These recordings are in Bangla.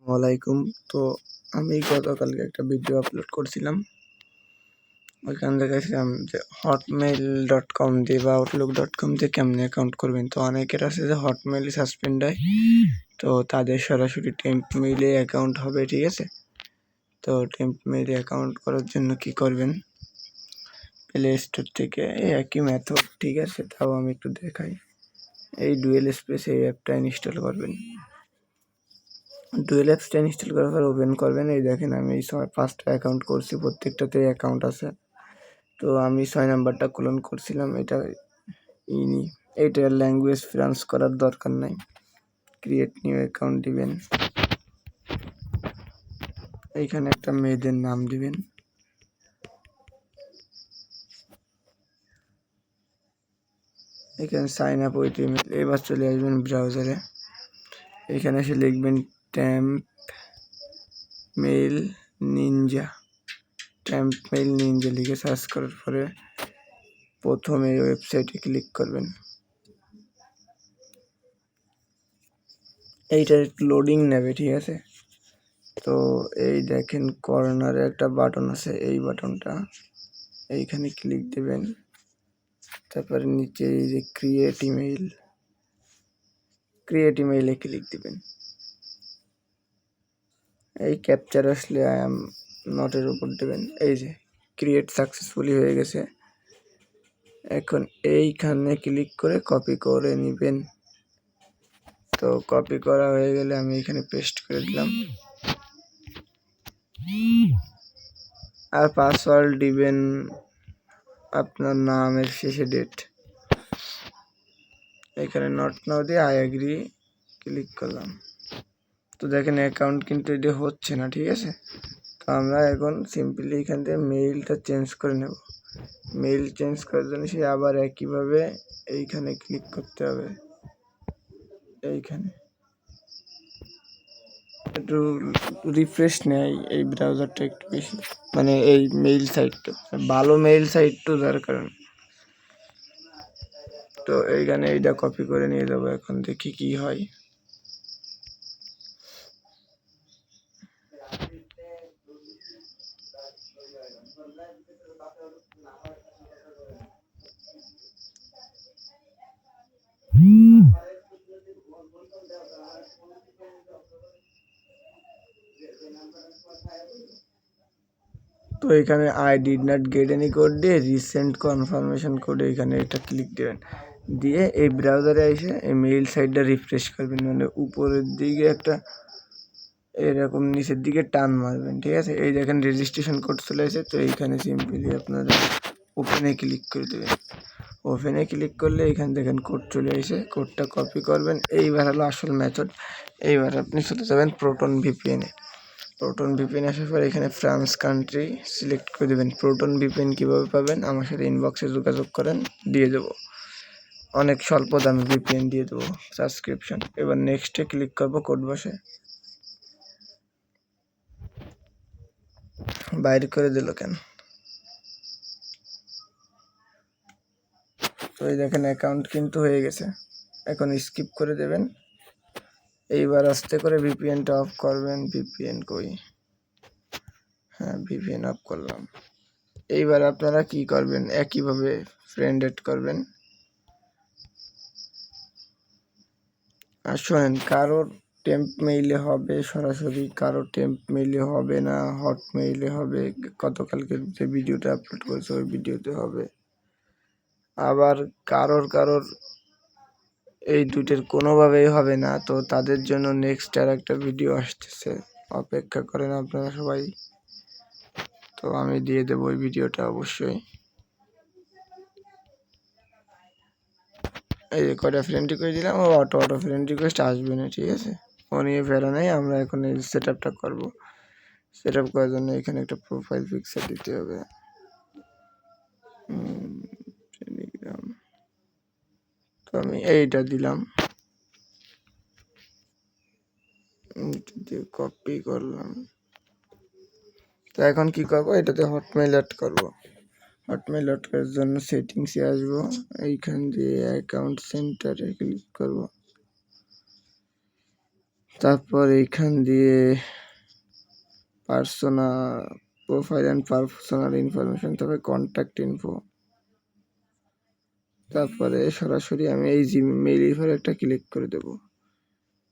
ওয়ালাইকুম। তো আমি গতকালকে একটা ভিডিও আপলোড করছিলাম। ওইখানে দেখাইছিলাম যে hotmail.com দিয়ে বা outlook.com দিয়ে কেমনে অ্যাকাউন্ট করবেন। তো অনেকের আছে যে হটমেইল সাসপেন্ড হয়, তো তাদের সরাসরি টেম্প মেইলে অ্যাকাউন্ট হবে, ঠিক আছে। তো টেম্প মেইলে অ্যাকাউন্ট করার জন্য কি করবেন, প্লে স্টোর থেকে এই একই মেথড, ঠিক আছে। তাও আমি একটু দেখাই। এই ডুয়েল স্পেস এই অ্যাপটা ইনস্টল করবেন। ডুয়েল অ্যাপসটা ইনস্টল করার পর ওপেন করবেন। এই দেখেন আমি এই 5টা অ্যাকাউন্ট করছি, প্রত্যেকটাতে অ্যাকাউন্ট আছে। তো আমি 6 নাম্বারটা ক্লোন করছিলাম। এইটার ল্যাঙ্গুয়েজ ফ্রান্স করার দরকার নাই। ক্রিয়েট নিউ অ্যাকাউন্ট দিবেন। এইখানে একটা মেয়েদের নাম দিবেন। এখানে সাইন আপ উইথ ইমেল। এবার চলে আসবেন ব্রাউজারে। এখানে এসে লিখবেন temp mail ninja. Temp mail ninja লিখে সার্চ করার পরে প্রথমে এই ওয়েবসাইটে ক্লিক করবেন। এইটা একটু লোডিং নেবে, ঠিক আছে। তো এই দেখেন কর্নারে একটা বাটন আছে, এই বাটনটা এইখানে ক্লিক দেবেন। তারপরে নিচে এই যে ক্রিয়েট ইমেইলে ক্লিক দিবেন। এই ক্যাপচার আসলে আই এম নটের উপর দেবেন। এই যে ক্রিয়েট সাকসেসফুলি হয়ে গেছে। এখন এইখানে ক্লিক করে কপি করে নেবেন। তো কপি করা হয়ে গেলে আমি এখানে পেস্ট করে দিলাম। আর পাসওয়ার্ড দিবেন আপনার নামের শেষে ডেট। এখানে নট নাও দিয়ে আই এগ্রি ক্লিক করলাম। তো দেখেন অ্যাকাউন্ট কিন্তু এটা হচ্ছে না, ঠিক আছে। তো আমরা এখন সিম্পলি এখান থেকে মেইলটা চেঞ্জ করে নেব। মেইল চেঞ্জ করার জন্য সে আবার একইভাবে এইখানে ক্লিক করতে হবে। এইখানে একটু রিফ্রেশ নেয় এই ব্রাউজারটা একটু বেশি, মানে এই মেইল সাইটটা ভালো, মেইল সাইট তো যার কারণে। তো এইখানে এইটা কপি করে নিয়ে যাবো। এখন দেখি কি হয়। তো এখানে I did not get any code দিয়ে রিসেন্ট কনফার্মেশন কোড এখানে এটা ক্লিক দেবেন। দিয়ে এই ব্রাউজারে এসে এই মেইল সাইটটা রিফ্রেশ করবেন, মানে উপরের দিকে একটা এরকম নিচের দিকে টান মারবেন, ঠিক আছে। এই দেখেন রেজিস্ট্রেশন কোড চলে আসে। তো এইখানে সিম্পলি আপনারা ওপেনে ক্লিক করে দেবেন। ওপেনে ক্লিক করলে এখানে দেখেন কোড চলে আসে। কোডটা কপি করবেন। এইবার হলো আসল মেথড। এইবার আপনি চলে যাবেন প্রোটন ভিপিএনে। প্রোটন ভিপিএন আসার পর এখানে ফ্রান্স কান্ট্রি সিলেক্ট করে দেবেন। প্রোটন ভিপিএন কীভাবে পাবেন আমার সাথে ইনবক্সে যোগাযোগ করেন, দিয়ে দেবো। অনেক স্বল্প দামে ভিপিএন দিয়ে দেবো সাবস্ক্রিপশন। এবার নেক্সটে ক্লিক করবো। কোড বসে বাইর করে দিল কেন। তো এই দেখেন অ্যাকাউন্ট কিন্তু হয়ে গেছে। এখন স্কিপ করে দেবেন। এইবার আস্তে করে ভিপিএনটা অফ করবেন। ভিপিএন কই, হ্যাঁ ভিপিএন অফ করলাম। এইবার আপনারা কি করবেন, একইভাবে ফ্রেন্ড এড করবেন। আর শোনেন, কারোর টেম্প মেইলে হবে সরাসরি, কারো টেম্প মেইলে হবে না, হট মেইলে হবে। গতকালকে যে ভিডিওটা আপলোড করেছে ওই ভিডিওতে হবে। আবার কারোর এই দুইটার কোনোভাবেই হবে না। তো তাদের জন্য নেক্সট আর একটা ভিডিও আসতেছে, অপেক্ষা করেন আপনারা সবাই। তো আমি দিয়ে দেবো ওই ভিডিওটা অবশ্যই। এই যে কয়টা ফ্রেন্ড রিকোয়েস্ট দিলাম, ও অটো ফ্রেন্ড রিকোয়েস্ট আসবে না, ঠিক আছে। ও নিয়ে ফেরা নেই। আমরা এখন এই সেট আপটা করবো। সেট আপ করার জন্য এখানে একটা প্রোফাইল পিকচার দিতে হবে। টেলিগ্রাম, তো আমি এইটা দিলাম, দিয়ে কপি করলাম। তো এখন কি করবো, এটাতে হটমেইল অ্যাড করবো। হটমেইল অ্যাড করার জন্য সেটিংসে আসবো। এইখান দিয়ে অ্যাকাউন্ট সেন্টারে ক্লিক করবো। তারপর এইখান দিয়ে persona profile and personal information, তারপরে কন্ট্যাক্ট ইনফো। তারপরে সরাসরি আমি এই জিমেইল ইউজার একটা ক্লিক করে দেব,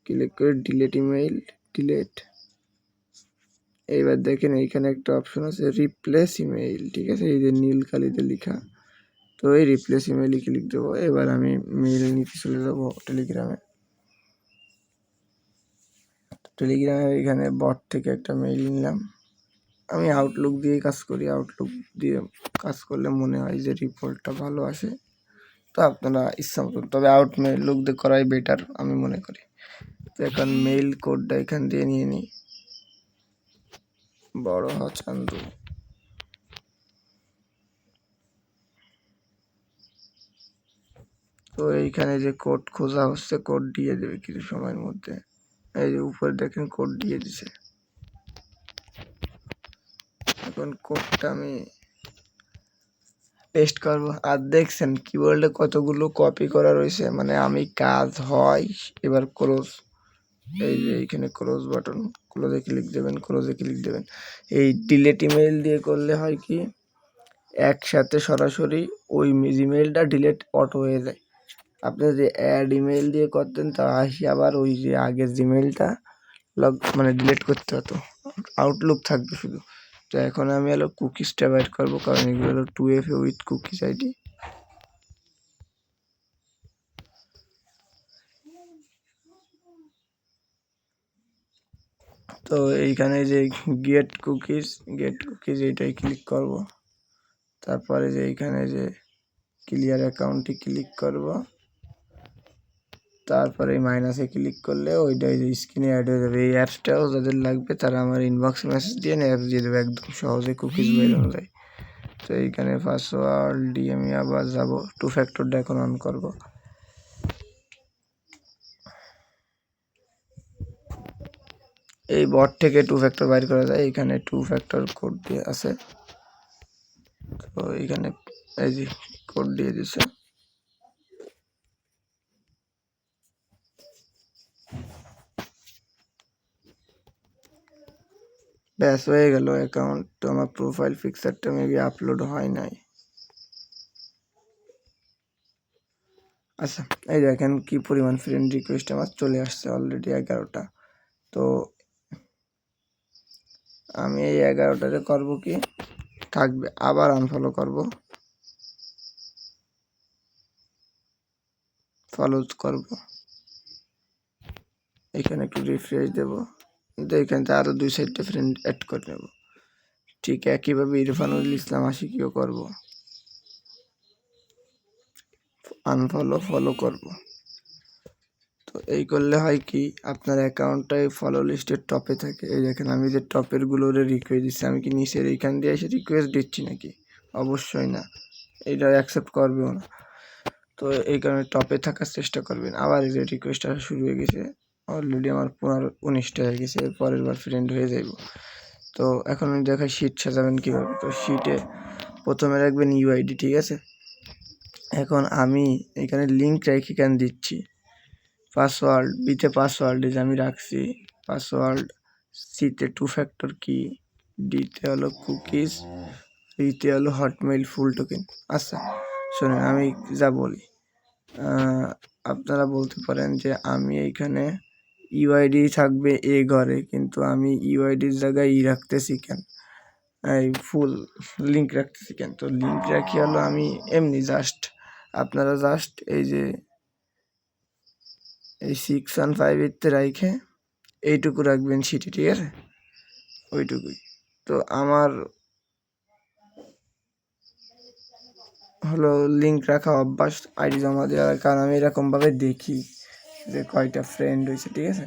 ক্লিক করে ডিলেট ইমেইল, ডিলেট। এইবার দেখেন এইখানে একটা অপশন আছে রিপ্লেস ইমেইল, ঠিক আছে, এই যে নীল কালিতে লেখা। তো এই রিপ্লেস ইমেইলে ক্লিক দেবো। এবার আমি মেইল নিতে চলে যাবো টেলিগ্রামে। টেলিগ্রামে এখানে বট থেকে একটা মেইল নিলাম। আমি আউটলুক দিয়ে কাজ করি, আউটলুক দিয়ে কাজ করলে মনে হয় যে রিপোর্টটা ভালো আসে। তো আপনারা ইচ্ছা মতন, তবে আউটলুক দিয়ে করাই বেটার আমি মনে করি। তো এখন মেইল কোডটা এখান দিয়ে নিয়ে নিই, বড় চান্দু। তো এইখানে যে কোড খোঁজা হচ্ছে, কোড দিয়ে দেবে কিছু সময়ের মধ্যে। এই যে উপরে দেখেন কোড দিয়ে দিছে। এখন কোডটা আমি পেস্ট করব। আর দেখছেন কিবোর্ডে কতগুলো কপি করা রয়েছে, মানে আমি কাজ হয় এবার ক্লোজ, এই যে এইখানে ক্লোজ বাটন, ক্লোজে ক্লিক দেবেন, ক্লোজে ক্লিক দেবেন। এই ডিলেট ইমেইল দিয়ে করলে হয় কি একসাথে সরাসরি ওই জিমেইলটা ডিলেট অটো হয়ে যায়। আপনি যদি অ্যাড ইমেইল দিয়ে করতেন তা আসি আবার ওই যে আগের জিমেইলটা মানে ডিলিট করতে হতো, আউটলুক থাকবে শুধু। তো এখন আমি হলো কুকিজটা বাইর করবো, কারণ এগুলো হলো 2FA উইথ কুকিজ আইডি। তো এইখানে যে গেট কুকিজ এইটাই ক্লিক করব। তারপরে যে এইখানে যে ক্লিয়ার অ্যাকাউন্টে ক্লিক করব। তারপরে মাইনাসে ক্লিক করলে ওইটাই যে স্ক্রিনে অ্যাড হয়ে যাবে। এই অ্যাপসটাও যাদের লাগবে তারা আমার ইনবক্সে মেসেজ দিয়ে অ্যাপস দিয়ে দেবে, একদম সহজে কুকিজ বেরোনো যায়। তো এইখানে পাসওয়ার্ড দিয়ে আমি আবার যাব, 2 ফ্যাক্টরটা এখন অন করব। এই বট থেকে 2 ফ্যাক্টর বাইর করা যায়, এখানে 2 ফ্যাক্টর কোড দিয়ে আছে। তো এইখানে এই যে কোড দিয়ে দিছে। ব্যাস হয়ে গেল অ্যাকাউন্ট। তো আমার প্রোফাইল পিকচারটা মেবি আপলোড হয় নাই। আচ্ছা, এই দেখেন কি পরিমাণ ফ্রেন্ড রিকোয়েস্ট আমার চলে আসছে অলরেডি 11টা। তো আমি এই 11টাতে করব কি থাকবে, আবার আনফলো করব, ফলো করব, এখানে একটু রিফ্রেশ দেব, কিন্তু এখানে আরও 2-4টা ফ্রেন্ড অ্যাড করে নেব। ঠিক একইভাবে ইরফানুল ইসলাম আশিকিও করব, আনফলো ফলো করব। তো এই করলে হয় কি আপনার অ্যাকাউন্টটাই ফলো লিস্টের টপে থাকে। এই দেখেন আমি যে টপের গুলোরে রিকোয়েস্ট দিচ্ছি, আমি কি নিচের এইখান দিয়ে এসে রিকোয়েস্ট দিচ্ছি নাকি? অবশ্যই না, এটা অ্যাকসেপ্ট করবেও না। তো এই কারণে টপে থাকার চেষ্টা করবেন। আবার এই যে রিকোয়েস্ট আসা শুরু হয়ে গেছে, অলরেডি আমার 19টা হয়ে গেছে, পরের বার ফ্রেন্ড হয়ে যাইব। তো এখন আমি দেখাই শিট সাজাবেন কীভাবে। তো শিটে প্রথমে রাখবেন ইউআইডি, ঠিক আছে। এখন আমি এখানে লিঙ্ক রেখে কেন দিচ্ছি, পাসওয়ার্ড বিতে পাসওয়ার্ড যে আমি রাখছি পাসওয়ার্ড, সিতে 2 ফ্যাক্টর কি, ডিতে হলো কুকিজ, ইতে হলো হটমেইল ফুল টোকেন। আচ্ছা শোনেন আমি যা বলি, আপনারা বলতে পারেন যে আমি এইখানে ইউআইডি থাকবে এ ঘরে, কিন্তু আমি ইউআইডির জায়গায় রাখতেছি কেন, এই ফুল লিঙ্ক রাখতেছি কেন। তো লিঙ্ক রাখি হলো আমি এমনি জাস্ট, আপনারা জাস্ট এই যে এই 615 রাইখে এইটুকু রাখবেন সিটি, ঠিক আছে, ওইটুকুই। তো আমার হলো লিঙ্ক রাখা অভ্যাস আইডি জমা দেওয়ার, কারণ আমি এরকমভাবে দেখি যে কয়টা ফ্রেন্ড হয়েছে, ঠিক আছে,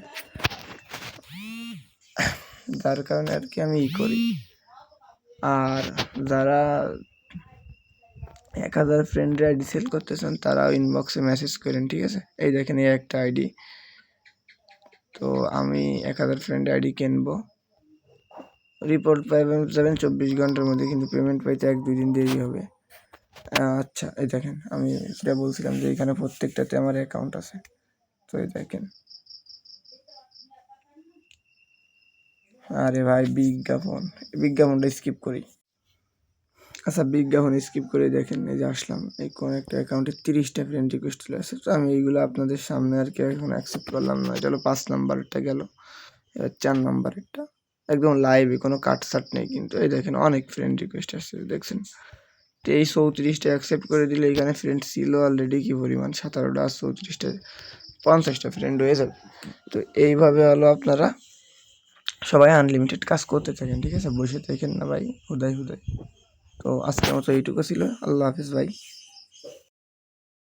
যার কারণে আর কি আমি করি। আর যারা 1000 ফ্রেন্ডের আইডি সেল করতে চান তারাও ইনবক্সে মেসেজ করেন, ঠিক আছে। এই দেখেন এই একটা আইডি, তো আমি 1000 ফ্রেন্ডের আইডি কিনবো, রিপোর্ট পাইবেন 24 ঘন্টার মধ্যে, কিন্তু পেমেন্ট পাইতে 1-2 দিন দেরি হবে। আচ্ছা এই দেখেন আমি যেটা বলছিলাম যে এখানে প্রত্যেকটাতে আমার অ্যাকাউন্ট আছে। তো এই দেখেন আরে ভাই বিজ্ঞাপন, বিজ্ঞাপনটা স্কিপ করি। আচ্ছা বিজ্ঞাপন স্কিপ করে দেখেন, এই যে আসলাম, এই কোন একটা অ্যাকাউন্টে 30টা ফ্রেন্ড রিকোয়েস্ট চলে আসছে। তো আমি এইগুলো আপনাদের সামনে আর কি এখন অ্যাকসেপ্ট করলাম না। এটা হলো 5 নাম্বারটা গেল, এবার 4 নাম্বারেরটা একদম লাইভে, কোনো কাটসাট নেই কিন্তু। এই দেখেন অনেক ফ্রেন্ড রিকোয়েস্ট আসছে দেখছেন। তো এই 34টা অ্যাকসেপ্ট করে দিলে এখানে ফ্রেন্ড ছিল অলরেডি কি পরিমাণ, 17টা আর 34টা 50টা ফ্রেন্ড হয়ে যাবে। তো এইভাবে হলো আপনারা সবাই আনলিমিটেড কাজ করতে থাকেন, ঠিক আছে, বসে থাকেন না ভাই হুদাই হুদাই। তো আজকের মতো এইটুকু ছিল। আল্লাহ হাফিজ ভাই।